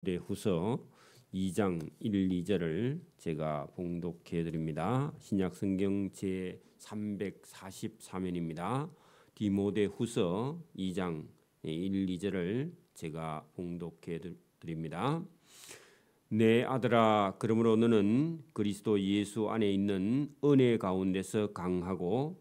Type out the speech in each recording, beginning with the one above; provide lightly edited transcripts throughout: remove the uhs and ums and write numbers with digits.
디모데후서 2장 1, 2절을 제가 봉독해 드립니다. 신약 성경 제 343면입니다. 디모데후서 2장 1, 2절을 제가 봉독해 드립니다. 내 아들아, 그러므로 너는 그리스도 예수 안에 있는 은혜 가운데서 강하고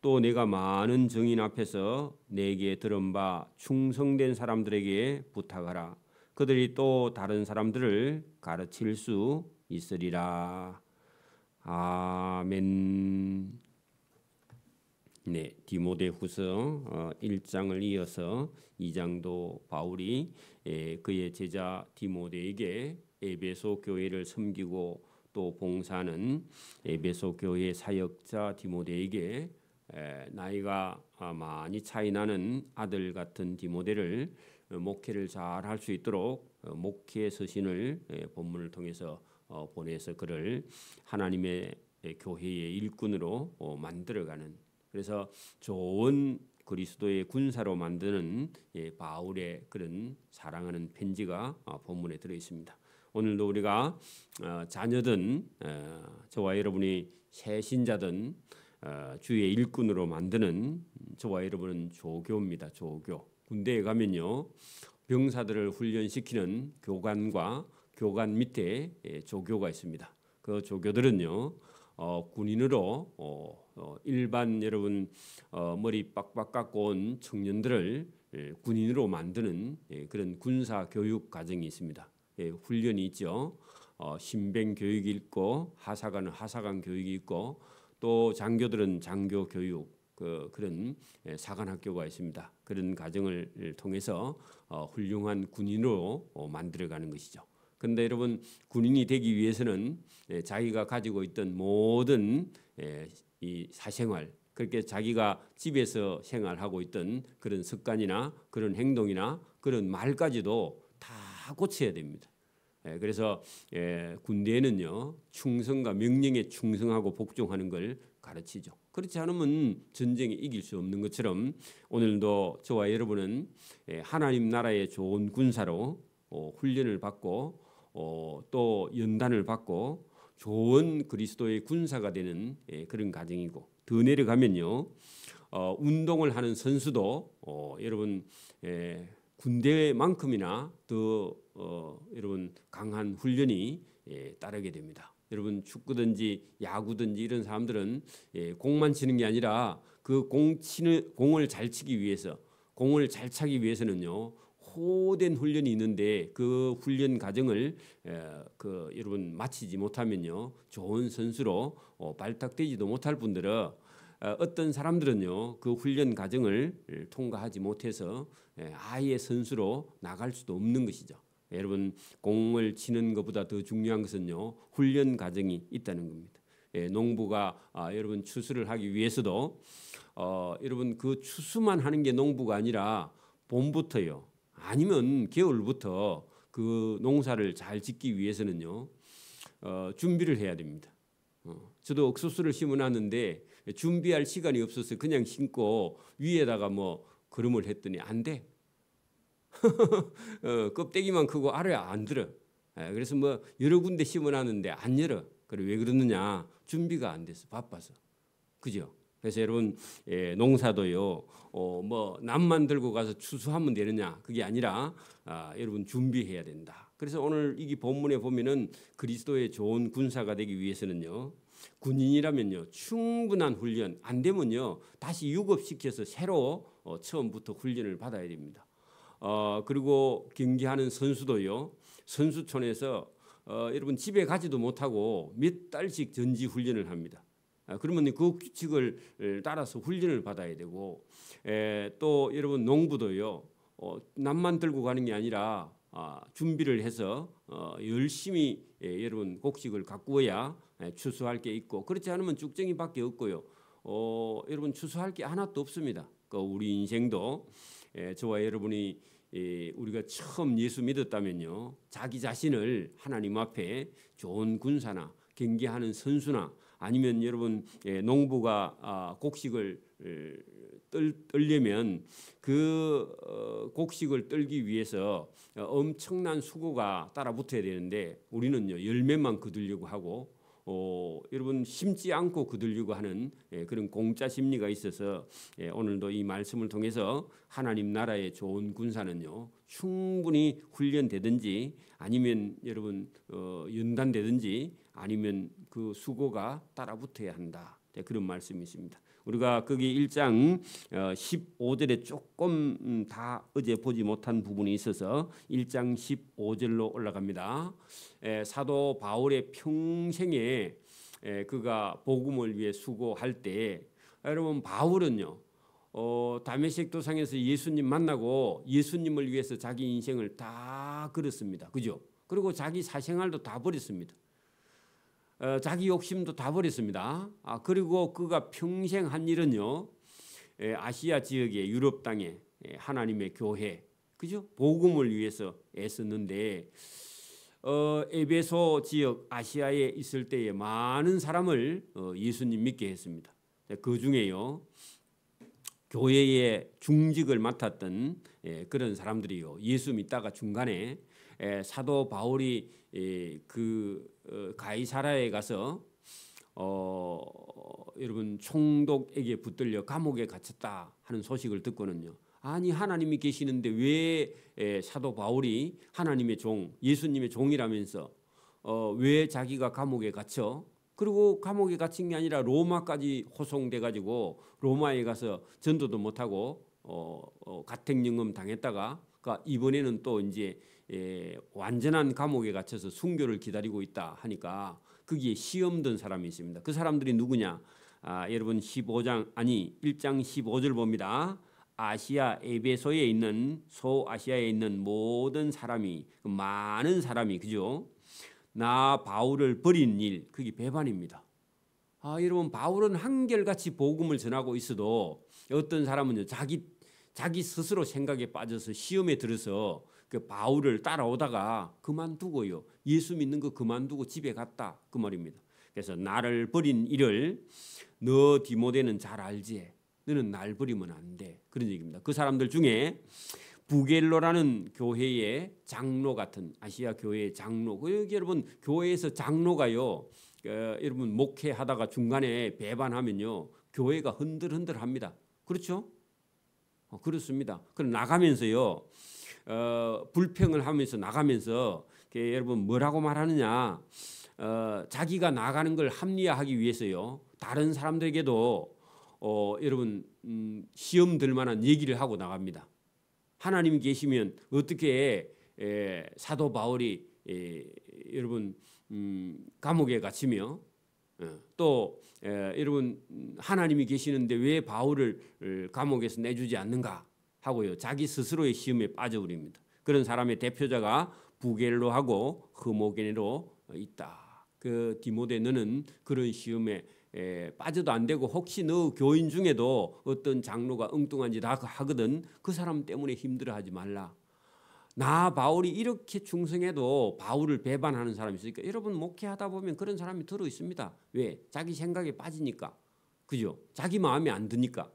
또 내가 많은 증인 앞에서 내게 들은 바 충성된 사람들에게 부탁하라. 그들이 또 다른 사람들을 가르칠 수 있으리라. 아멘. 네, 디모데후서 1장을 이어서 2장도 바울이 그의 제자 디모데에게 에베소 교회를 섬기고 또 봉사하는 에베소 교회 사역자 디모데에게 나이가 많이 차이 나는 아들 같은 디모데를 목회를 잘 할 수 있도록 목회 서신을 본문을 통해서 보내서 그를 하나님의 교회의 일꾼으로 만들어가는, 그래서 좋은 그리스도의 군사로 만드는 바울의 그런 사랑하는 편지가 본문에 들어 있습니다. 오늘도 우리가 자녀든 저와 여러분이 새 신자든 주의 일꾼으로 만드는 저와 여러분은 조교입니다. 조교. 군대에 가면요, 병사들을 훈련시키는 교관과 교관 밑에 조교가 있습니다. 그 조교들은요, 군인으로 일반 여러분 머리 빡빡 깎고 온 청년들을 군인으로 만드는 그런 군사 교육 과정이 있습니다. 훈련이 있죠. 신병 교육이 있고 하사관은 하사관 교육이 있고 또 장교들은 장교 교육, 그런 사관학교가 있습니다. 그런 과정을 통해서 훌륭한 군인으로 만들어가는 것이죠. 그런데 여러분, 군인이 되기 위해서는 자기가 가지고 있던 모든 이 사생활, 그렇게 자기가 집에서 생활하고 있던 그런 습관이나 그런 행동이나 그런 말까지도 다 고쳐야 됩니다. 그래서 군대에는요, 충성과 명령에 충성하고 복종하는 걸 가르치죠. 그렇지 않으면 전쟁에 이길 수 없는 것처럼 오늘도 저와 여러분은 하나님 나라의 좋은 군사로 훈련을 받고 또 연단을 받고 좋은 그리스도의 군사가 되는 그런 과정이고, 더 내려가면요, 운동을 하는 선수도 여러분 군대만큼이나 더 여러분 강한 훈련이 따르게 됩니다. 여러분 축구든지 야구든지 이런 사람들은 공만 치는 게 아니라 그 공을 잘 치기 위해서, 공을 잘 차기 위해서는요, 호된 훈련이 있는데 그 훈련 과정을 여러분 마치지 못하면요, 좋은 선수로 발탁되지도 못할 뿐더러 어떤 사람들은요, 그 훈련 과정을 통과하지 못해서 아예 선수로 나갈 수도 없는 것이죠. 여러분, 공을 치는 것보다 더 중요한 것은요, 훈련 과정이 있다는 겁니다. 농부가 여러분 추수를 하기 위해서도 여러분 그 추수만 하는 게 농부가 아니라 봄부터요, 아니면 겨울부터 그 농사를 잘 짓기 위해서는요, 준비를 해야 됩니다. 저도 옥수수를 심어놨는데 준비할 시간이 없어서 그냥 심고 위에다가 뭐 거름을 했더니 안 돼. 껍데기만 크고 알을 안 들어. 그래서 뭐 여러 군데 심어놨는데 안 열어. 그래, 왜 그러느냐? 준비가 안 돼서, 바빠서. 그죠? 그래서 여러분 농사도요, 뭐 남만 들고 가서 추수하면 되느냐? 그게 아니라 여러분 준비해야 된다. 그래서 오늘 이 본문에 보면은 그리스도의 좋은 군사가 되기 위해서는요, 군인이라면요, 충분한 훈련, 안 되면요 다시 유급시켜서 새로 처음부터 훈련을 받아야 됩니다. 그리고 경기하는 선수도요, 선수촌에서 여러분 집에 가지도 못하고 몇 달씩 전지 훈련을 합니다. 그러면 그 규칙을 따라서 훈련을 받아야 되고, 또 여러분 농부도요, 남만 들고 가는 게 아니라 준비를 해서 열심히 여러분 곡식을 가꾸어야 추수할 게 있고, 그렇지 않으면 쭉쟁이밖에 없고요. 여러분 추수할 게 하나도 없습니다. 우리 인생도 저와 여러분이 우리가 처음 예수 믿었다면요, 자기 자신을 하나님 앞에 좋은 군사나 경기하는 선수나 아니면 여러분 농부가 곡식을 떨려면 그 곡식을 떨기 위해서 엄청난 수고가 따라 붙어야 되는데 우리는요 열매만 거두려고 하고 여러분 심지 않고 거두려고 하는 그런 공짜 심리가 있어서 오늘도 이 말씀을 통해서 하나님 나라의 좋은 군사는요 충분히 훈련되든지 아니면 여러분 연단되든지 아니면 그 수고가 따라 붙어야 한다. 그런 말씀이 있습니다. 우리가 거기 1장 15절에 조금 다 어제 보지 못한 부분이 있어서 1장 15절로 올라갑니다. 사도 바울의 평생에 그가 복음을 위해 수고할 때 여러분 바울은요 다메섹 도상에서 예수님 만나고 예수님을 위해서 자기 인생을 다 걸었습니다. 그죠? 그리고 자기 사생활도 다 버렸습니다. 자기 욕심도 다 버렸습니다. 그리고 그가 평생 한 일은요 아시아 지역의 유럽 땅에 하나님의 교회 그죠? 복음을 위해서 애썼는데 에베소 지역 아시아에 있을 때에 많은 사람을 예수님 믿게 했습니다. 그 중에요 교회의 중직을 맡았던 그런 사람들이요 예수 믿다가 중간에 사도 바울이 그 가이사라에 가서 여러분 총독에게 붙들려 감옥에 갇혔다 하는 소식을 듣고는요. 아니 하나님이 계시는데 왜 사도 바울이 하나님의 종 예수님의 종이라면서 왜 자기가 감옥에 갇혀? 그리고 감옥에 갇힌 게 아니라 로마까지 호송돼 가지고 로마에 가서 전도도 못하고 가택연금 당했다가 그러니까 이번에는 또 이제 완전한 감옥에 갇혀서 순교를 기다리고 있다 하니까 거기에 시험 든 사람이 있습니다. 그 사람들이 누구냐? 여러분 1장 15절 봅니다. 아시아 에베소에 있는 소아시아에 있는 모든 사람이 많은 사람이 그죠? 나 바울을 버린 일 그게 배반입니다. 여러분 바울은 한결같이 복음을 전하고 있어도 어떤 사람은요 자기 스스로 생각에 빠져서 시험에 들어서 그 바울을 따라오다가 그만두고요 예수 믿는 거 그만두고 집에 갔다 그 말입니다. 그래서 나를 버린 일을 너 디모데는 잘 알지. 너는 날 버리면 안 돼. 그런 얘기입니다. 그 사람들 중에 부겔로라는 교회의 장로 같은 아시아 교회의 장로. 여기 여러분 교회에서 장로가요. 여러분 목회하다가 중간에 배반하면요 교회가 흔들흔들합니다. 그렇죠? 그렇습니다. 그럼 나가면서요 불평을 하면서 나가면서 여러분 뭐라고 말하느냐? 자기가 나가는 걸 합리화하기 위해서요 다른 사람들에게도 여러분 시험 들 만한 얘기를 하고 나갑니다. 하나님이 계시면 어떻게 사도 바울이 여러분 감옥에 갇히며 또 여러분 하나님이 계시는데 왜 바울을 감옥에서 내주지 않는가 하고요 자기 스스로의 시험에 빠져버립니다. 그런 사람의 대표자가 부겔로하고 흐모게네로 있다. 그 디모데 너는 그런 시험에 빠져도 안 되고 혹시 너 교인 중에도 어떤 장로가 엉뚱한 짓 하거든 그 사람 때문에 힘들어하지 말라. 나 바울이 이렇게 충성해도 바울을 배반하는 사람이 있으니까 여러분 목회하다 보면 그런 사람이 들어 있습니다. 왜? 자기 생각에 빠지니까. 그죠? 자기 마음에 안 드니까.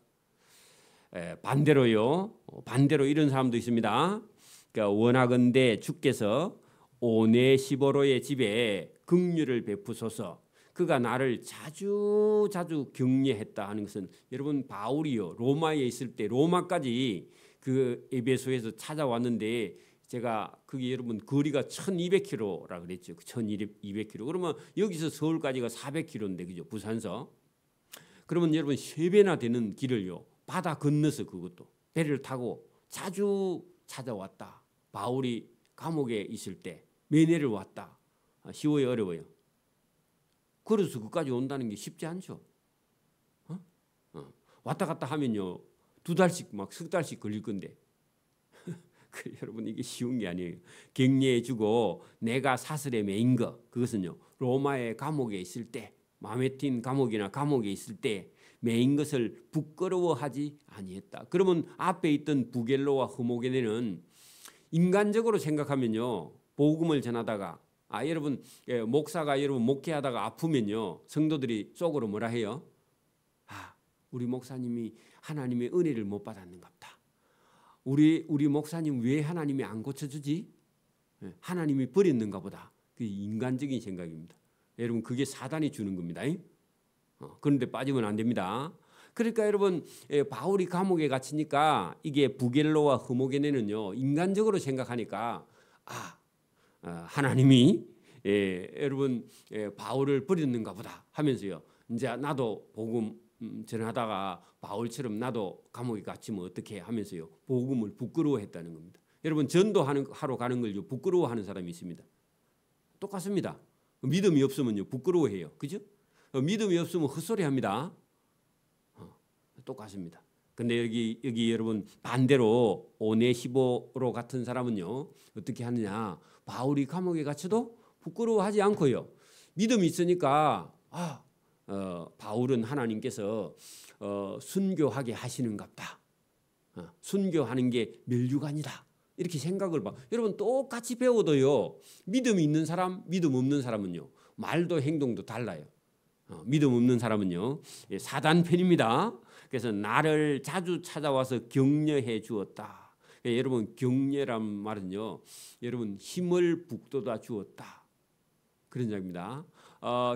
반대로요. 반대로 이런 사람도 있습니다. 그러니까 원하건대 주께서 오네시보로의 집에 긍휼을 베푸소서. 그가 나를 자주 격려했다 하는 것은 여러분 바울이요 로마에 있을 때 로마까지 그 에베소에서 찾아왔는데 제가 그게 여러분 거리가 1200km라 그랬죠. 1200km. 그러면 여기서 서울까지가 400km인데 그죠? 부산서. 그러면 여러분 3배나 되는 길을요. 바다 건너서 그것도 배를 타고 자주 찾아왔다. 바울이 감옥에 있을 때 매내를 왔다. 쉬워요, 어려워요? 그래서 그까지 온다는 게 쉽지 않죠. 왔다 갔다 하면요 2달씩 막 석 달씩 걸릴 건데 여러분 이게 쉬운 게 아니에요. 격려해주고 내가 사슬에 매인 거 그것은요 로마의 감옥에 있을 때 마메틴 감옥이나 감옥에 있을 때 매인 것을 부끄러워하지 아니했다. 그러면 앞에 있던 부겔로와 흐모게네는 인간적으로 생각하면요 복음을 전하다가 여러분 목사가 여러분 목회하다가 아프면요 성도들이 속으로 뭐라 해요? 우리 목사님이 하나님의 은혜를 못 받았는갑다. 우리 목사님 왜 하나님이 안 고쳐주지? 하나님이 버렸는가 보다. 그 인간적인 생각입니다. 여러분 그게 사단이 주는 겁니다. 그런데 빠지면 안 됩니다. 그러니까 여러분 바울이 감옥에 갇히니까 이게 부겔로와 흐모게네는요 인간적으로 생각하니까 하나님이 여러분 바울을 버렸는가 보다 하면서요 이제 나도 복음 전하다가 바울처럼 나도 감옥에 갇히면 어떻게 하면서요 복음을 부끄러워했다는 겁니다. 여러분 전도하러 가는 걸 부끄러워하는 사람이 있습니다. 똑같습니다. 믿음이 없으면요 부끄러워해요. 그죠? 믿음이 없으면 헛소리합니다. 똑같습니다. 근데 여기 여러분 반대로 오네시보로 같은 사람은요 어떻게 하느냐? 바울이 감옥에 갇혀도 부끄러워하지 않고요. 믿음이 있으니까 바울은 하나님께서 순교하게 하시는갑다. 순교하는 게 멸류관이다. 이렇게 생각을 봐. 여러분 똑같이 배워도요. 믿음이 있는 사람, 믿음 없는 사람은요. 말도 행동도 달라요. 믿음 없는 사람은요. 사단 편입니다. 그래서 나를 자주 찾아와서 격려해 주었다. 여러분 격려란 말은요. 여러분 힘을 북돋아 주었다. 그런 이야기입니다.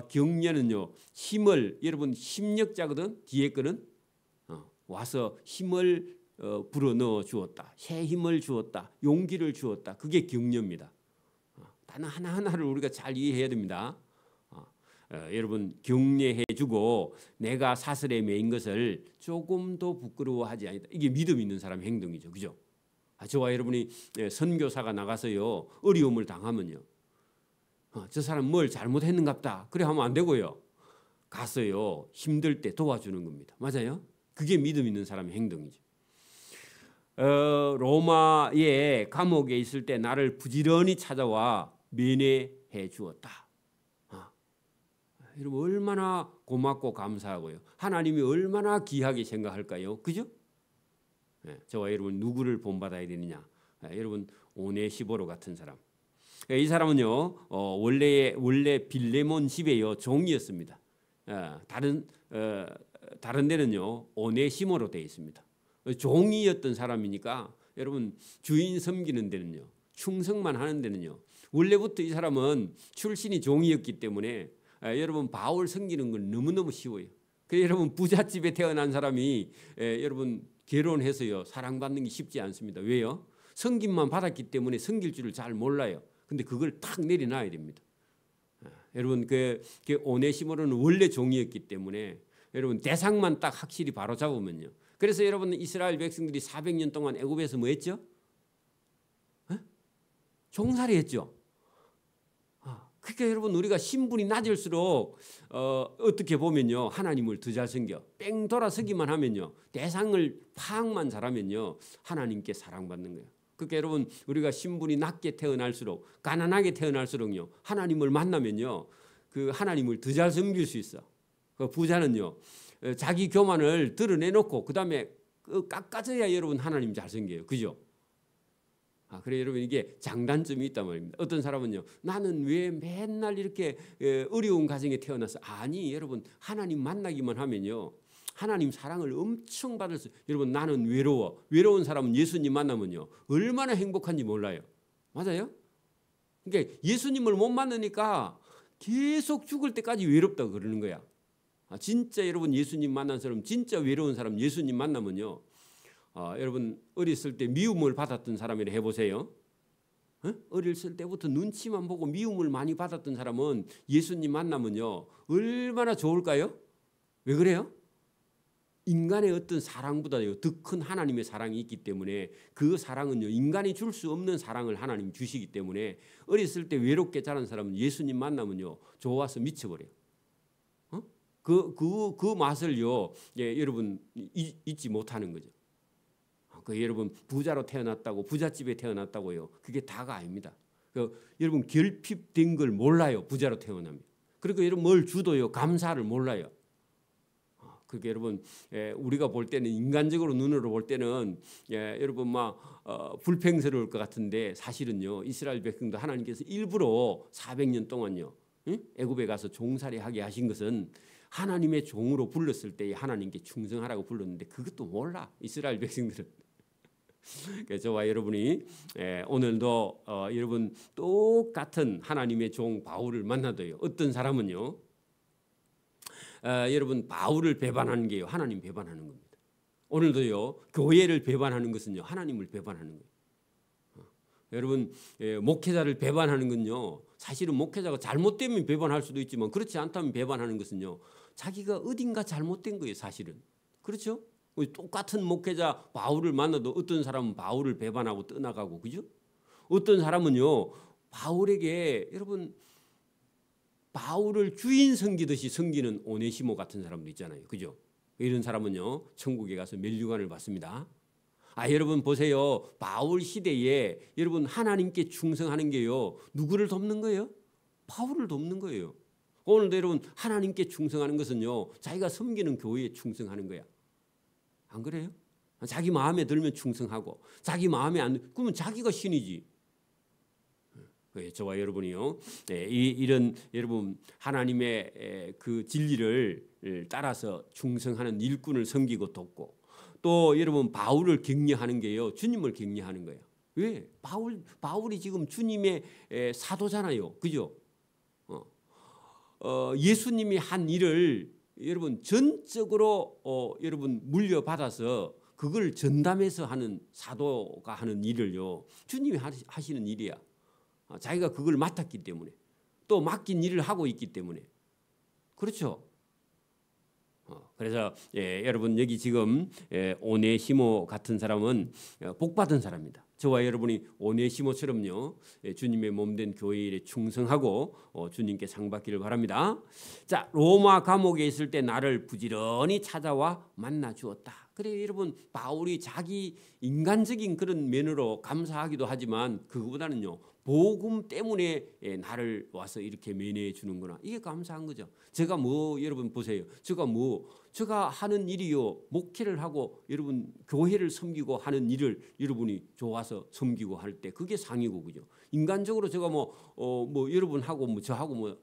격려는요. 힘을 여러분 힘력자거든. 뒤에 거는 와서 힘을 불어넣어 주었다. 새 힘을 주었다. 용기를 주었다. 그게 격려입니다. 단어 하나하나를 우리가 잘 이해해야 됩니다. 여러분 격려해주고 내가 사슬에 매인 것을 조금도 부끄러워하지 않다. 이게 믿음 있는 사람의 행동이죠. 그죠? 저와 여러분이 선교사가 나가서요 어려움을 당하면요 저 사람 뭘 잘못했는갑다 그래 하면 안 되고요 가서요 힘들 때 도와주는 겁니다. 맞아요? 그게 믿음 있는 사람의 행동이죠. 로마의 감옥에 있을 때 나를 부지런히 찾아와 면회해 주었다. 여러분 얼마나 고맙고 감사하고요. 하나님이 얼마나 귀하게 생각할까요? 그죠? 저와 여러분 누구를 본받아야 되느냐? 여러분 오네시보로 같은 사람. 이 사람은요 원래 빌레몬 집에요 종이었습니다. 다른 데는요 오네시모로 되어 있습니다. 종이었던 사람이니까 여러분 주인 섬기는 데는요 충성만 하는 데는요 원래부터 이 사람은 출신이 종이었기 때문에 여러분 바울 섬기는 건 너무너무 쉬워요. 그래서 여러분 부잣집에 태어난 사람이 여러분 결혼해서요 사랑받는 게 쉽지 않습니다. 왜요? 섬김만 받았기 때문에 섬길 줄을 잘 몰라요. 근데 그걸 탁 내려놔야 됩니다. 여러분 그 오네시모로는 원래 종이었기 때문에 여러분 대상만 딱 확실히 바로 잡으면요. 그래서 여러분 이스라엘 백성들이 400년 동안 애굽에서 뭐 했죠? 종살이 했죠. 그러니까 여러분 우리가 신분이 낮을수록 어떻게 보면요 하나님을 더 잘 섬겨. 뺑 돌아서기만 하면요 대상을 파악만 잘하면요 하나님께 사랑받는 거예요. 그러니까 여러분 우리가 신분이 낮게 태어날수록 가난하게 태어날수록요 하나님을 만나면요 그 하나님을 더 잘 섬길 수 있어. 그 부자는요 자기 교만을 드러내놓고 그 다음에 깎아져야 여러분 하나님 잘 섬겨요. 그죠? 그래 여러분 이게 장단점이 있단 말입니다. 어떤 사람은요 나는 왜 맨날 이렇게 어려운 가정에 태어나서 아니 여러분 하나님 만나기만 하면요 하나님 사랑을 엄청 받을 수. 여러분 나는 외로운 사람은 예수님 만나면요 얼마나 행복한지 몰라요. 맞아요? 그러니까 예수님을 못 만나니까 계속 죽을 때까지 외롭다고 그러는 거야. 진짜 여러분 예수님 만난 사람 진짜 외로운 사람 예수님 만나면요 여러분 어렸을 때 미움을 받았던 사람이라 해보세요. 어렸을 때부터 눈치만 보고 미움을 많이 받았던 사람은 예수님 만나면요 얼마나 좋을까요? 왜 그래요? 인간의 어떤 사랑보다요 더 큰 하나님의 사랑이 있기 때문에 그 사랑은요 인간이 줄 수 없는 사랑을 하나님 주시기 때문에 어렸을 때 외롭게 자란 사람은 예수님 만나면요 좋아서 미쳐버려요. 그 맛을요 여러분 잊지 못하는 거죠. 여러분 부자로 태어났다고 부잣집에 태어났다고요 그게 다가 아닙니다. 여러분 결핍된 걸 몰라요. 부자로 태어나면. 그리고 여러분 뭘 주도요 감사를 몰라요. 그게 여러분 우리가 볼 때는 인간적으로 눈으로 볼 때는 여러분 막 불평스러울 것 같은데 사실은요 이스라엘 백성도 하나님께서 일부러 400년 동안요 애굽에 가서 종살이하게 하신 것은 하나님의 종으로 불렀을 때 하나님께 충성하라고 불렀는데 그것도 몰라 이스라엘 백성들은. 그래서 저와 여러분이 오늘도 여러분 똑같은 하나님의 종 바울을 만나도요. 어떤 사람은요. 여러분 바울을 배반하는 게요. 하나님 배반하는 겁니다. 오늘도요. 교회를 배반하는 것은요. 하나님을 배반하는 거예요. 여러분 목회자를 배반하는 건요. 사실은 목회자가 잘못되면 배반할 수도 있지만 그렇지 않다면 배반하는 것은요. 자기가 어딘가 잘못된 거예요. 사실은. 그렇죠? 똑같은 목회자 바울을 만나도 어떤 사람은 바울을 배반하고 떠나가고 그죠? 어떤 사람은요. 바울에게 여러분 바울을 주인 섬기듯이 섬기는 오네시모 같은 사람도 있잖아요. 그죠? 이런 사람은요. 천국에 가서 멸류관을 받습니다. 여러분 보세요. 바울 시대에 여러분 하나님께 충성하는 게요. 누구를 돕는 거예요? 바울을 돕는 거예요. 오늘도 여러분 하나님께 충성하는 것은요. 자기가 섬기는 교회에 충성하는 거야. 안 그래요? 자기 마음에 들면 충성하고 자기 마음에 안 들면 그러면 자기가 신이지. 저와 여러분이요. 이런 여러분 하나님의 그 진리를 따라서 충성하는 일꾼을 섬기고 돕고 또 여러분 바울을 격려하는 게요. 주님을 격려하는 거예요. 왜? 바울이 지금 주님의 사도잖아요. 그죠? 예수님이 한 일을 여러분 전적으로 여러분 물려받아서 그걸 전담해서 하는 사도가 하는 일을요. 주님이 하시는 일이야. 자기가 그걸 맡았기 때문에 또 맡긴 일을 하고 있기 때문에 그렇죠. 그래서 여러분 여기 지금 오네시모 같은 사람은 복받은 사람입니다. 저와 여러분이 오네시모처럼요 주님의 몸된 교회에 충성하고 주님께 상 받기를 바랍니다. 자, 로마 감옥에 있을 때 나를 부지런히 찾아와 만나 주었다. 그래 여러분 바울이 자기 인간적인 그런 면으로 감사하기도 하지만 그거보다는요 복음 때문에 나를 와서 이렇게 면회해 주는구나. 이게 감사한 거죠. 제가 여러분 보세요. 제가 하는 일이요. 목회를 하고 여러분 교회를 섬기고 하는 일을 여러분이 좋아서 섬기고 할 때 그게 상이고 그죠. 인간적으로 제가 여러분하고 저하고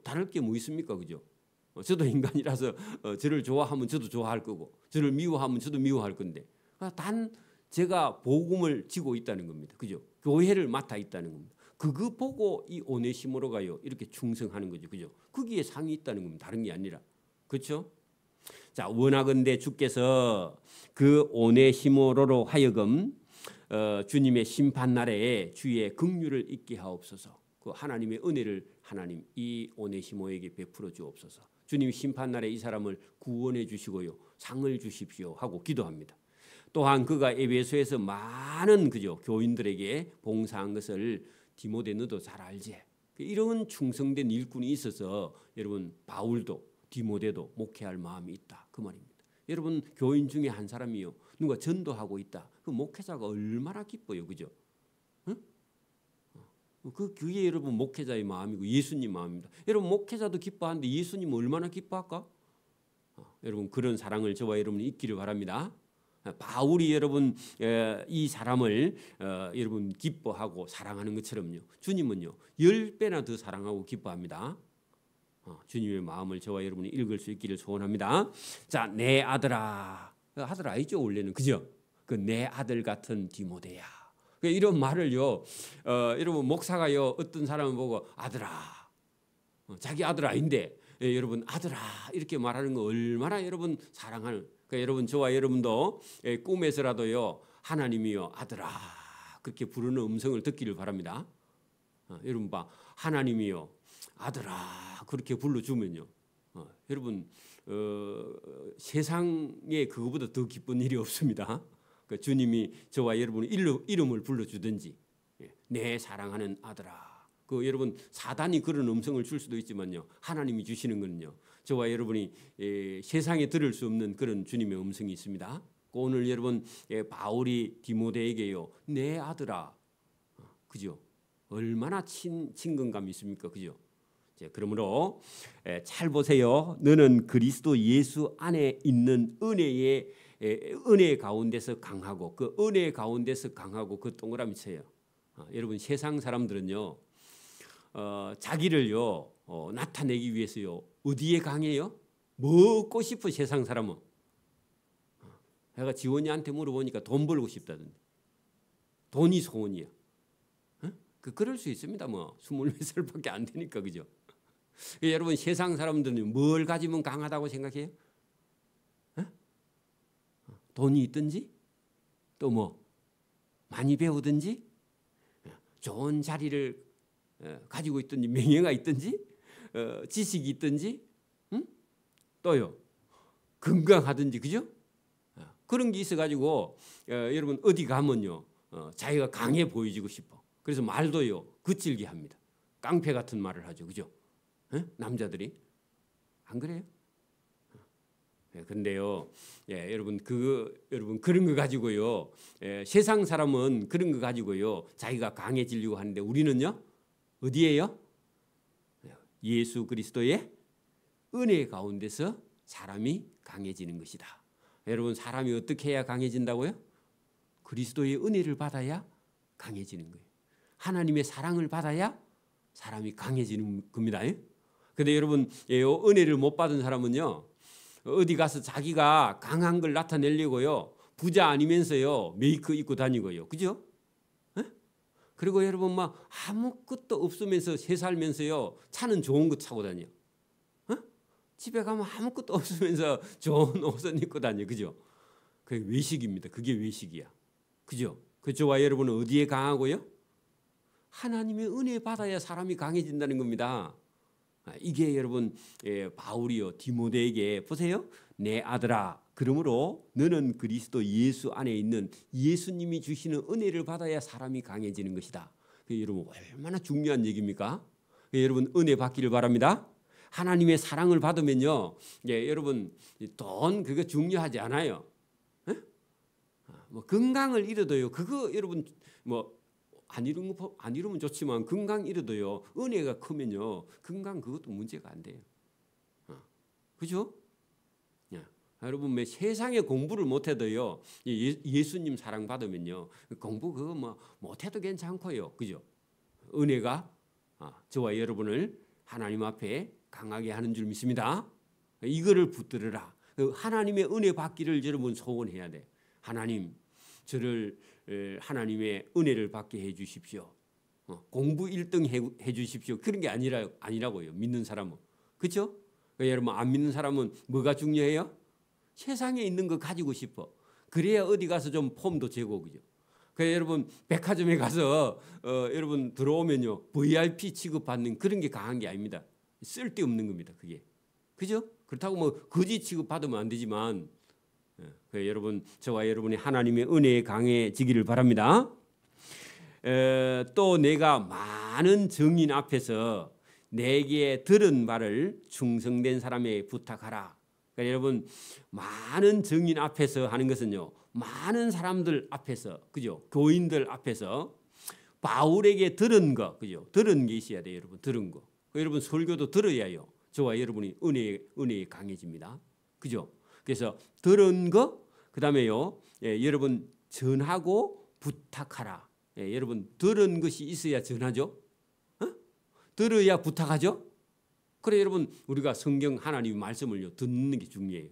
다를 게 뭐 있습니까? 그죠. 저도 인간이라서 저를 좋아하면 저도 좋아할 거고 저를 미워하면 저도 미워할 건데 단 제가 복음을 지고 있다는 겁니다. 그죠? 교회를 맡아 있다는 겁니다. 그거 보고 이 오네시모로가요 이렇게 충성하는 거죠. 그죠? 거기에 상이 있다는 겁니다. 다른 게 아니라. 그렇죠? 자, 원하건대 주께서 그 오네시모로로 하여금 주님의 심판 날에 주의 긍휼을 잊게 하옵소서. 그 하나님의 은혜를 하나님 이 오네시모에게 베풀어 주옵소서. 주님 심판 날에 이 사람을 구원해 주시고요. 상을 주십시오 하고 기도합니다. 또한 그가 에베소에서 많은 교인들에게 봉사한 것을 디모데 너도 잘 알지. 이런 충성된 일꾼이 있어서 여러분 바울도 디모데도 목회할 마음이 있다 그 말입니다. 여러분 교인 중에 한 사람이요 누가 전도하고 있다. 그 목회자가 얼마나 기뻐요, 그죠? 응? 그게 여러분 목회자의 마음이고 예수님 마음입니다. 여러분 목회자도 기뻐하는데 예수님은 얼마나 기뻐할까? 여러분 그런 사랑을 저와 여러분이 있기를 바랍니다. 바울이 여러분 이 사람을 여러분 기뻐하고 사랑하는 것처럼요. 주님은요 10배나 더 사랑하고 기뻐합니다. 주님의 마음을 저와 여러분이 읽을 수 있기를 소원합니다. 자, 내 아들아. 아들 아니죠 원래는 그죠? 그 내 아들 같은 디모데야. 이런 말을요 여러분 목사가요 어떤 사람을 보고 아들아 자기 아들 아닌데 여러분 아들아 이렇게 말하는 거 얼마나 여러분 사랑하는 그러니까 여러분 저와 여러분도 꿈에서라도요 하나님이요 아들아 그렇게 부르는 음성을 듣기를 바랍니다. 여러분 봐 하나님이요 아들아 그렇게 불러주면요 여러분 세상에 그거보다 더 기쁜 일이 없습니다. 그러니까 주님이 저와 여러분의 이름을 불러주든지 내 사랑하는 아들아 그 여러분 사단이 그런 음성을 줄 수도 있지만요 하나님이 주시는 거는요 저와 여러분이 세상에 들을 수 없는 그런 주님의 음성이 있습니다. 오늘 여러분 바울이 디모데에게요 내 아들아 그죠? 얼마나 친근감이 있습니까? 그죠? 그러므로 잘 보세요. 너는 그리스도 예수 안에 있는 은혜 가운데서 강하고 그 은혜 가운데서 강하고 그 동그라미 쳐요. 여러분 세상 사람들은요 자기를요 나타내기 위해서요 어디에 강해요? 뭐 얻고 싶어 세상 사람은. 내가 지원이한테 물어보니까 돈 벌고 싶다던데. 돈이 소원이야. 그럴 수 있습니다. 뭐 24살밖에 안 되니까 그죠? 여러분 세상 사람들은 뭘 가지면 강하다고 생각해요? 돈이 있든지 또 뭐 많이 배우든지 좋은 자리를 가지고 있든지 명예가 있든지 지식이 있든지 또요 건강하든지 그죠? 그런 게 있어가지고 여러분 어디 가면요 자기가 강해 보여지고 싶어. 그래서 말도요 거칠게 합니다. 깡패 같은 말을 하죠, 그죠? 남자들이 안 그래요? 근데요, 여러분 여러분 그런 거 가지고요, 세상 사람은 그런 거 가지고요 자기가 강해지려고 하는데 우리는요 어디에요? 예수 그리스도의 은혜 가운데서 사람이 강해지는 것이다. 여러분 사람이 어떻게 해야 강해진다고요? 그리스도의 은혜를 받아야 강해지는 거예요. 하나님의 사랑을 받아야 사람이 강해지는 겁니다. 그런데 여러분 은혜를 못 받은 사람은요 어디 가서 자기가 강한 걸 나타내려고요 부자 아니면서요 메이크 입고 다니고요, 그죠? 그리고 여러분 막 아무것도 없으면서 새 살면서요 차는 좋은 거 타고 다녀. 집에 가면 아무것도 없으면서 좋은 옷을 입고 다녀, 그죠? 그게 외식입니다. 그게 외식이야, 그죠? 그 저와 여러분은 어디에 강하고요? 하나님의 은혜 받아야 사람이 강해진다는 겁니다. 이게 여러분 바울이요 디모데에게 보세요. 내 아들아, 그러므로 너는 그리스도 예수 안에 있는 예수님이 주시는 은혜를 받아야 사람이 강해지는 것이다. 여러분 얼마나 중요한 얘기입니까? 여러분 은혜 받기를 바랍니다. 하나님의 사랑을 받으면요, 여러분 돈 그거 중요하지 않아요. 뭐 건강을 잃어도요, 그거 여러분 뭐 안 이루면 좋지만 건강 잃어도요 은혜가 크면요 건강 그것도 문제가 안 돼요. 그죠? 여러분 뭐 세상에 공부를 못해도요 예수님 사랑 받으면요 공부 그거 뭐 못해도 괜찮고요, 그죠? 은혜가 저와 여러분을 하나님 앞에 강하게 하는 줄 믿습니다. 이거를 붙들으라. 하나님의 은혜 받기를 여러분 소원해야 돼. 하나님 저를 하나님의 은혜를 받게 해 주십시오. 공부 1등 해 주십시오. 그런 게 아니라고요. 믿는 사람은. 그렇죠? 여러분 안 믿는 사람은 뭐가 중요해요? 세상에 있는 거 가지고 싶어. 그래야 어디 가서 좀 폼도 재고, 그죠? 그래서 여러분 백화점에 가서 여러분 들어오면요 VIP 취급받는 그런 게 강한 게 아닙니다. 쓸데없는 겁니다. 그게. 그죠? 그렇다고 뭐 거지 취급받으면 안 되지만 여러분 저와 여러분이 하나님의 은혜에 강해지기를 바랍니다. 또 내가 많은 증인 앞에서 내게 들은 말을 충성된 사람에게 부탁하라. 그러니까 여러분 많은 증인 앞에서 하는 것은요 많은 사람들 앞에서, 그죠? 교인들 앞에서 바울에게 들은 거, 그죠? 들은 게 있어야 돼요, 여러분. 들은 거. 여러분 설교도 들어야요 저와 여러분이 은혜에 강해집니다. 그죠? 그래서 들은 거, 그다음에요 여러분 전하고 부탁하라. 여러분 들은 것이 있어야 전하죠. 들어야 부탁하죠. 그래 여러분 우리가 성경 하나님의 말씀을요 듣는 게 중요해요.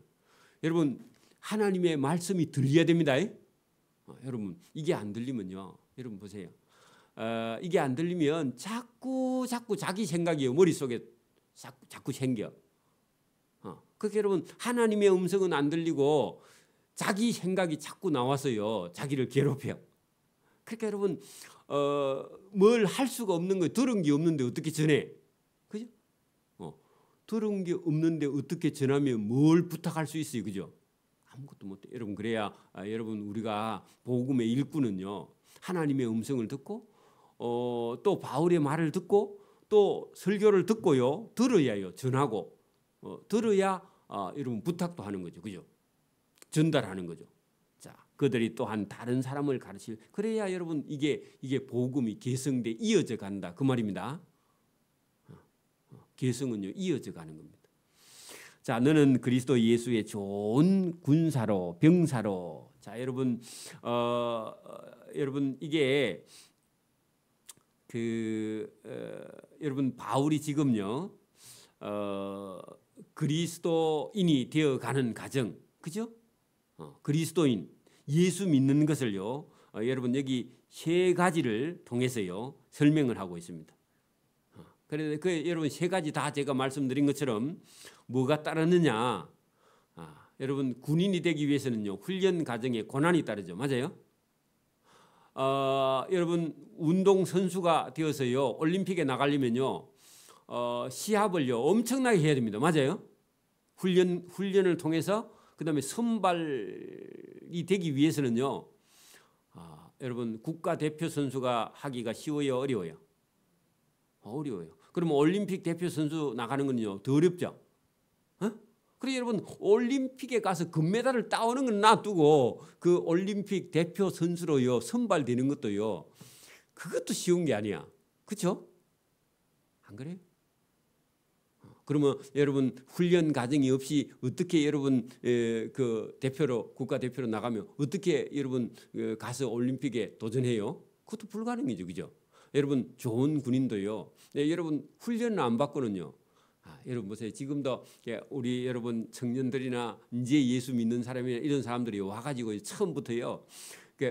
여러분 하나님의 말씀이 들려야 됩니다. 여러분 이게 안 들리면요, 여러분 보세요. 이게 안 들리면 자꾸 자기 생각이요 머릿속에 자꾸 생겨. 그렇게 여러분 하나님의 음성은 안 들리고 자기 생각이 자꾸 나와서요 자기를 괴롭혀요. 그러니까 여러분 뭘 할 수가 없는 거예요. 들은 게 없는데 어떻게 전해? 그죠? 들은 게 없는데 어떻게 전하면 뭘 부탁할 수 있어요, 그죠? 아무것도 못해. 여러분 그래야 여러분 우리가 복음의 일꾼은요 하나님의 음성을 듣고 또 바울의 말을 듣고 또 설교를 듣고요 들어야요 전하고 들어야 여러분 부탁도 하는 거죠, 그죠? 전달하는 거죠. 자, 그들이 또한 다른 사람을 가르칠, 그래야 여러분 이게 복음이 계승돼 이어져 간다 그 말입니다. 계승은요 이어져 가는 겁니다. 자, 너는 그리스도 예수의 좋은 군사로 병사로. 자, 여러분 여러분 이게 여러분 바울이 지금요 그리스도인이 되어가는 과정, 그죠? 그리스도인, 예수 믿는 것을요, 여러분 여기 세 가지를 통해서요 설명을 하고 있습니다. 그래서 여러분 세 가지 다 제가 말씀드린 것처럼 뭐가 따르느냐? 여러분 군인이 되기 위해서는요 훈련 과정에 고난이 따르죠, 맞아요? 여러분 운동 선수가 되어서요 올림픽에 나가려면요 시합을요 엄청나게 해야 됩니다, 맞아요? 훈련을 통해서 그다음에 선발이 되기 위해서는요 여러분 국가대표 선수가 하기가 쉬워요, 어려워요? 어려워요. 그러면 올림픽 대표 선수 나가는 건요 더 어렵죠. 그래 여러분 올림픽에 가서 금메달을 따오는 건 놔두고 그 올림픽 대표 선수로요 선발되는 것도요 그것도 쉬운 게 아니야, 그렇죠? 안 그래요? 그러면 여러분 훈련 과정이 없이 어떻게 여러분 그 대표로 국가 대표로 나가면 어떻게 여러분 가서 올림픽에 도전해요? 그것도 불가능이죠, 그죠? 여러분 좋은 군인도요. 여러분 훈련을 안 받고는요. 여러분 보세요. 지금도 우리 여러분 청년들이나 이제 예수 믿는 사람이나 이런 사람들이 와가지고 처음부터요.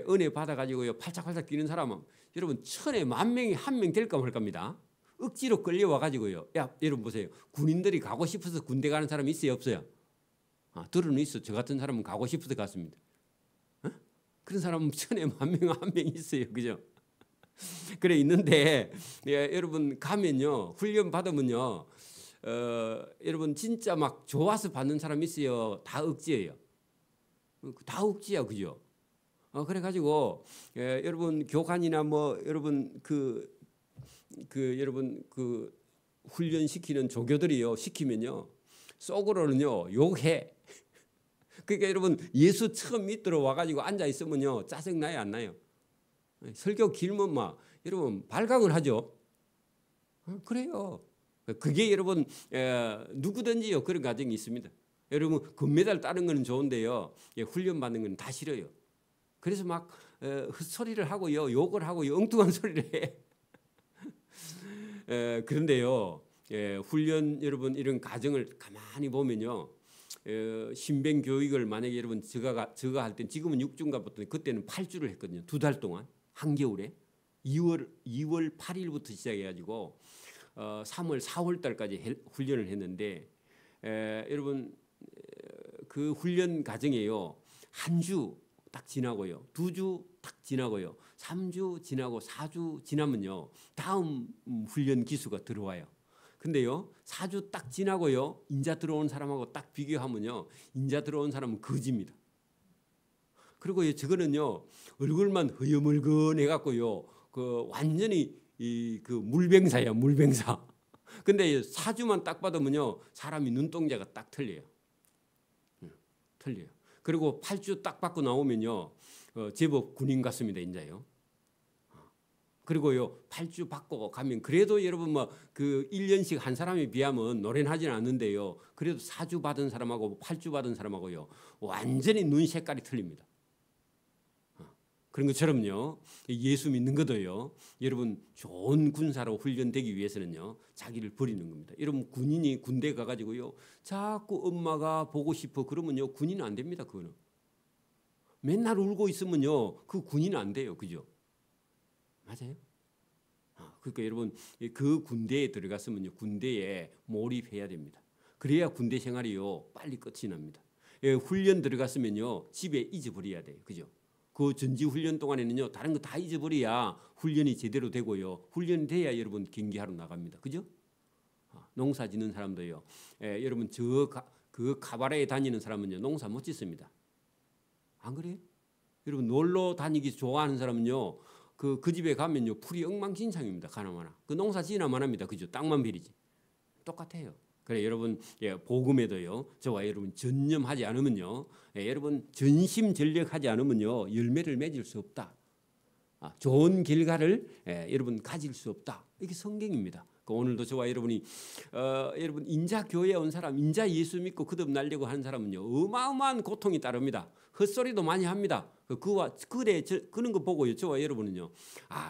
은혜 받아가지고요 팔짝팔짝 뛰는 사람은 여러분 천에 만 명이 한 명 될까 말까입니다. 억지로 끌려와가지고요. 야 여러분 보세요. 군인들이 가고 싶어서 군대 가는 사람이 있어요, 없어요? 들어는 있어. 저 같은 사람은 가고 싶어서 갔습니다. 그런 사람은 천에 만 명 한 명 있어요, 그죠? 그래 있는데 여러분 가면요 훈련 받으면요 여러분 진짜 막 좋아서 받는 사람 있어요. 다 억지예요. 다 억지야, 그죠? 그래가지고 여러분 교관이나 뭐 여러분 여러분 그 훈련 시키는 조교들이요 시키면요 속으로는요 욕해. 그러니까 여러분 예수 처음 믿들어 와가지고 앉아 있으면요 짜증 나요, 안 나요? 설교 길면 막 여러분 발광을 하죠. 그래요. 그게 여러분 누구든지요 그런 과정이 있습니다. 여러분 금메달 따는 거는 좋은데요 훈련 받는 건 다 싫어요. 그래서 막 헛소리를 하고요 욕을 하고요 엉뚱한 소리를 해. 그런데요 훈련 여러분 이런 과정을 가만히 보면요 신병 교육을 만약에 여러분 제가 할 때 지금은 6주인가 보통 그때는 8주를 했거든요. 2달 동안 한겨울에 2월 8일부터 시작해가지고 3월 4월 달까지 훈련을 했는데 여러분 그 훈련 과정에요 한 주 딱 지나고요 2주 딱 지나고요 3주 지나고 4주 지나면요 다음 훈련 기수가 들어와요. 근데요 4주 딱 지나고요 인자 들어온 사람하고 딱 비교하면요 인자 들어온 사람은 거지입니다. 그리고 저거는요 얼굴만 허여멀건해 갖고요 그 완전히 그 물병사야, 물병사. 근데 4주만 딱 받으면요 사람이 눈동자가 딱 틀려요. 틀려요. 그리고 8주 딱 받고 나오면요 제법 군인 같습니다, 인자요. 그리고요 8주 받고 가면 그래도 여러분 뭐 그 1년씩 한 사람에 비하면 노련하지는 않는데요 그래도 4주 받은 사람하고 8주 받은 사람하고요 완전히 눈 색깔이 틀립니다. 그런 것처럼요 예수 믿는 것도요 여러분 좋은 군사로 훈련되기 위해서는요 자기를 버리는 겁니다. 여러분 군인이 군대 가가지고요 자꾸 엄마가 보고 싶어 그러면요 군인은 안 됩니다. 그거는 맨날 울고 있으면요 그 군인은 안 돼요, 그죠? 맞아요? 그러니까 여러분 그 군대에 들어갔으면요 군대에 몰입해야 됩니다. 그래야 군대 생활이요 빨리 끝이 납니다. 훈련 들어갔으면요 집에 잊어버려야 돼요, 그죠? 그 전지 훈련 동안에는요 다른 거 다 잊어버려야 훈련이 제대로 되고요 훈련이 돼야 여러분 경기하러 나갑니다, 그죠? 농사 짓는 사람도요 여러분 그 카바레에 다니는 사람은요 농사 못 짓습니다. 안 그래요? 여러분 놀러 다니기 좋아하는 사람은요 그 집에 가면요 풀이 엉망진창입니다. 가나마나 그 농사 지나만 합니다, 그죠? 땅만 비리지. 똑같아요. 그래 여러분 복음에도요 저와 여러분 전념하지 않으면요 여러분 전심전력하지 않으면요 열매를 맺을 수 없다. 좋은 결과를 여러분 가질 수 없다. 이게 성경입니다. 오늘도 저와 여러분이 여러분 인자 교회에 온 사람, 인자 예수 믿고 거듭 날려고 하는 사람은요 어마어마한 고통이 따릅니다. 헛소리도 많이 합니다. 그와 그래 그런 거 보고요 저와 여러분은요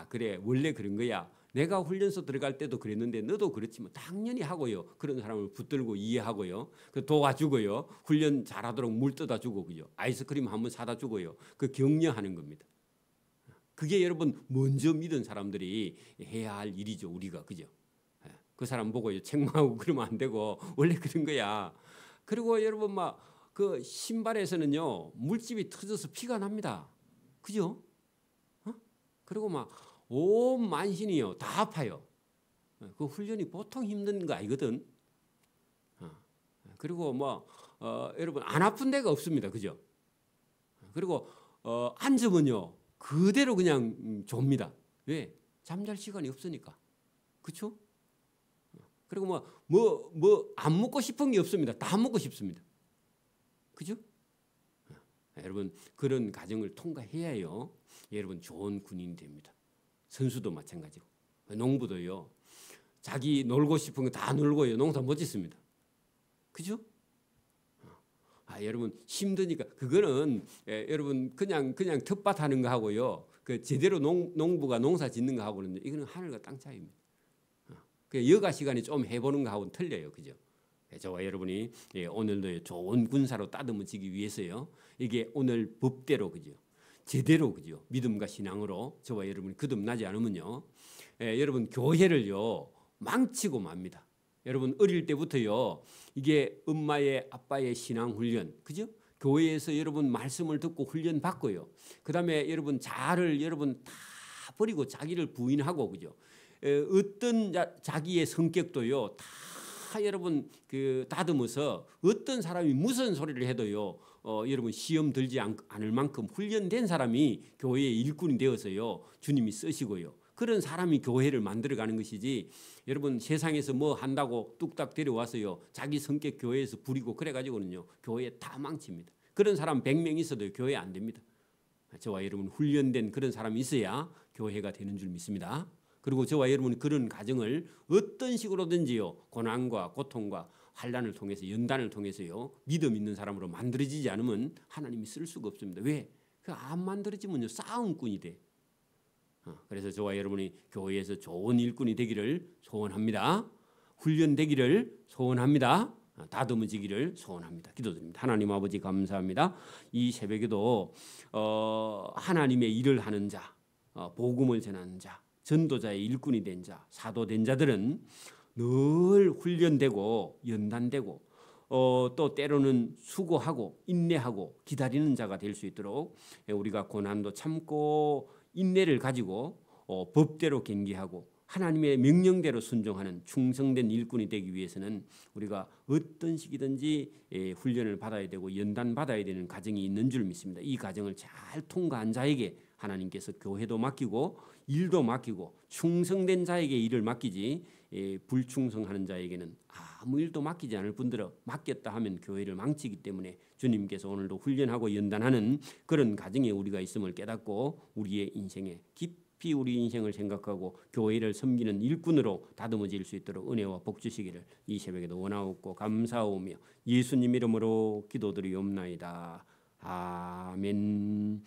그래 원래 그런 거야. 내가 훈련소 들어갈 때도 그랬는데 너도 그렇지만 당연히 하고요. 그런 사람을 붙들고 이해하고요. 그 도와주고요. 훈련 잘하도록 물 떠다 주고 그죠. 아이스크림 한번 사다 주고요. 그 격려하는 겁니다. 그게 여러분 먼저 믿은 사람들이 해야 할 일이죠. 우리가 그죠. 그 사람 보고 책망하고 그러면 안 되고 원래 그런 거야. 그리고 여러분 막 그 신발에서는요 물집이 터져서 피가 납니다. 그죠? 그리고 막 온 만신이요 다 아파요. 그 훈련이 보통 힘든 거 아니거든. 그리고 뭐 여러분 안 아픈 데가 없습니다. 그죠? 그리고 앉으면요 그대로 그냥 좁니다. 왜? 잠잘 시간이 없으니까. 그렇죠? 그리고 뭐 안 먹고 싶은 게 없습니다. 다 먹고 싶습니다. 그죠? 여러분 그런 과정을 통과해야요. 여러분 좋은 군인이 됩니다. 선수도 마찬가지고 농부도요. 자기 놀고 싶은 거 다 놀고요. 농사 못 짓습니다. 그죠? 여러분 힘드니까 그거는 여러분 그냥 텃밭 하는 거 하고요. 그 제대로 농부가 농사 짓는 거 하고는 이거는 하늘과 땅 차이입니다. 그 여가 시간에 좀 해보는 거 하고는 틀려요. 그죠? 저와 여러분이 오늘도 좋은 군사로 따듬어지기 위해서요. 이게 오늘 법대로 그죠? 제대로 그죠? 믿음과 신앙으로 저와 여러분이 거듭나지 않으면요. 여러분 교회를요 망치고 맙니다. 여러분 어릴 때부터요 이게 엄마의 아빠의 신앙 훈련 그죠? 교회에서 여러분 말씀을 듣고 훈련 받고요. 그다음에 여러분 자아를 여러분 다 버리고 자기를 부인하고 그죠? 어떤 자기의 성격도요 다 여러분 그 다듬어서 어떤 사람이 무슨 소리를 해도요 여러분 시험 들지 않을 만큼 훈련된 사람이 교회의 일꾼이 되어서요 주님이 쓰시고요. 그런 사람이 교회를 만들어가는 것이지 여러분 세상에서 뭐 한다고 뚝딱 데려와서요 자기 성격 교회에서 부리고 그래가지고는요 교회 다 망칩니다. 그런 사람 100명 있어도 교회 안 됩니다. 저와 여러분 훈련된 그런 사람이 있어야 교회가 되는 줄 믿습니다. 그리고 저와 여러분이 그런 과정을 어떤 식으로든지요 고난과 고통과 환난을 통해서 연단을 통해서요 믿음 있는 사람으로 만들어지지 않으면 하나님이 쓸 수가 없습니다. 왜? 그 안 만들어지면요 싸움꾼이 돼. 그래서 저와 여러분이 교회에서 좋은 일꾼이 되기를 소원합니다. 훈련되기를 소원합니다. 다듬어지기를 소원합니다. 기도드립니다. 하나님 아버지 감사합니다. 이 새벽에도 하나님의 일을 하는 자, 복음을 전하는 자, 전도자의 일꾼이 된 자, 사도된 자들은 늘 훈련되고 연단되고 또 때로는 수고하고 인내하고 기다리는 자가 될 수 있도록 우리가 고난도 참고 인내를 가지고 법대로 경계하고 하나님의 명령대로 순종하는 충성된 일꾼이 되기 위해서는 우리가 어떤 시기든지 훈련을 받아야 되고 연단 받아야 되는 과정이 있는 줄 믿습니다. 이 과정을 잘 통과한 자에게 하나님께서 교회도 맡기고 일도 맡기고 충성된 자에게 일을 맡기지 불충성하는 자에게는 아무 일도 맡기지 않을 뿐더러 맡겼다 하면 교회를 망치기 때문에 주님께서 오늘도 훈련하고 연단하는 그런 과정에 우리가 있음을 깨닫고 우리의 인생에 깊이 우리 인생을 생각하고 교회를 섬기는 일꾼으로 다듬어질 수 있도록 은혜와 복 주시기를 이 새벽에도 원하옵고 감사하오며 예수님 이름으로 기도드리옵나이다. 아멘.